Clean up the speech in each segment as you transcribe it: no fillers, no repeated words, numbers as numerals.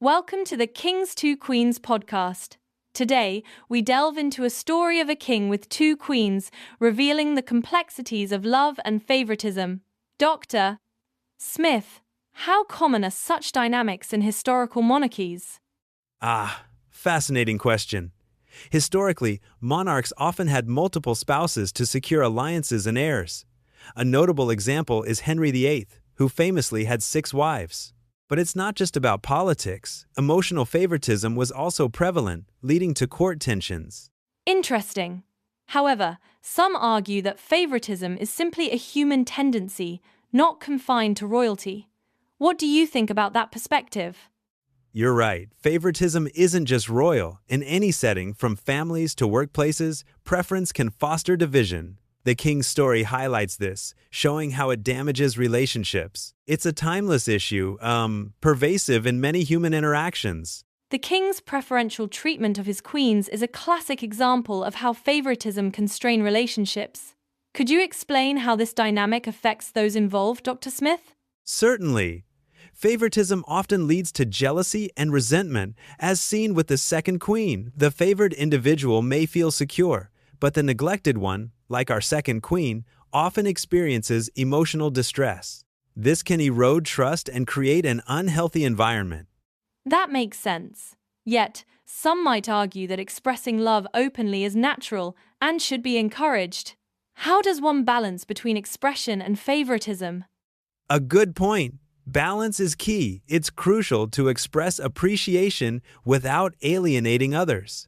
Welcome to the Kings Two Queens podcast. Today, we delve into a story of a king with two queens, revealing the complexities of love and favoritism. Dr. Smith, how common are such dynamics in historical monarchies? Fascinating question. Historically, monarchs often had multiple spouses to secure alliances and heirs. A notable example is Henry VIII, who famously had 6 wives. But it's not just about politics. Emotional favoritism was also prevalent, leading to court tensions. Interesting. However, some argue that favoritism is simply a human tendency, not confined to royalty. What do you think about that perspective? You're right, favoritism isn't just royal. In any setting, from families to workplaces, preference can foster division. The King's story highlights this, showing how it damages relationships. It's a timeless issue, pervasive in many human interactions. The king's preferential treatment of his queens is a classic example of how favoritism can strain relationships. Could you explain how this dynamic affects those involved, Dr. Smith? Certainly. Favoritism often leads to jealousy and resentment, as seen with the second queen. The favored individual may feel secure, but the neglected one, like our second queen, often experiences emotional distress. This can erode trust and create an unhealthy environment. That makes sense. Yet, some might argue that expressing love openly is natural and should be encouraged. How does one balance between expression and favoritism? A good point. Balance is key. It's crucial to express appreciation without alienating others.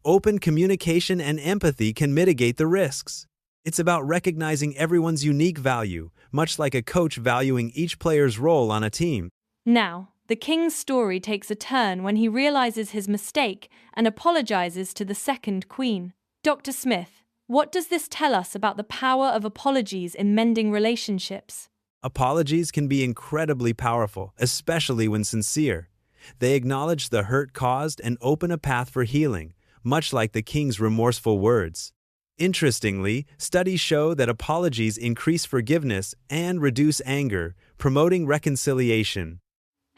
Open communication and empathy can mitigate the risks. It's about recognizing everyone's unique value, much like a coach valuing each player's role on a team. Now, the king's story takes a turn when he realizes his mistake and apologizes to the second queen. Dr. Smith, what does this tell us about the power of apologies in mending relationships? Apologies can be incredibly powerful, especially when sincere. They acknowledge the hurt caused and open a path for healing, much like the king's remorseful words. Interestingly, studies show that apologies increase forgiveness and reduce anger, promoting reconciliation.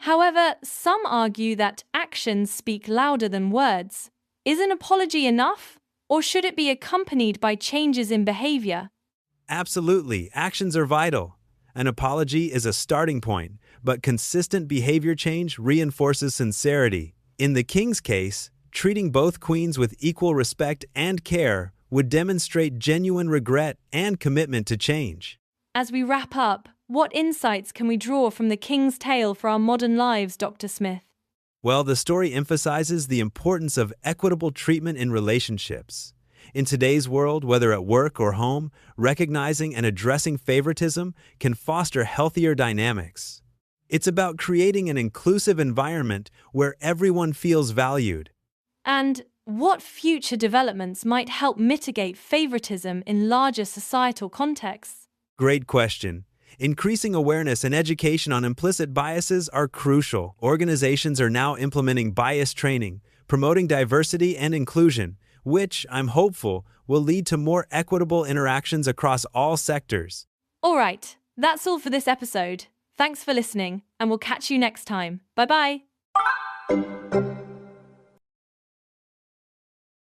However, some argue that actions speak louder than words. Is an apology enough, or should it be accompanied by changes in behavior? Absolutely, actions are vital. An apology is a starting point, but consistent behavior change reinforces sincerity. In the king's case, treating both queens with equal respect and care would demonstrate genuine regret and commitment to change. As we wrap up, what insights can we draw from the king's tale for our modern lives, Dr. Smith? Well, the story emphasizes the importance of equitable treatment in relationships. In today's world, whether at work or home, recognizing and addressing favoritism can foster healthier dynamics. It's about creating an inclusive environment where everyone feels valued. And what future developments might help mitigate favoritism in larger societal contexts? Great question. Increasing awareness and education on implicit biases are crucial. Organizations are now implementing bias training, promoting diversity and inclusion, which, I'm hopeful, will lead to more equitable interactions across all sectors. All right, that's all for this episode. Thanks for listening, and we'll catch you next time. Bye-bye.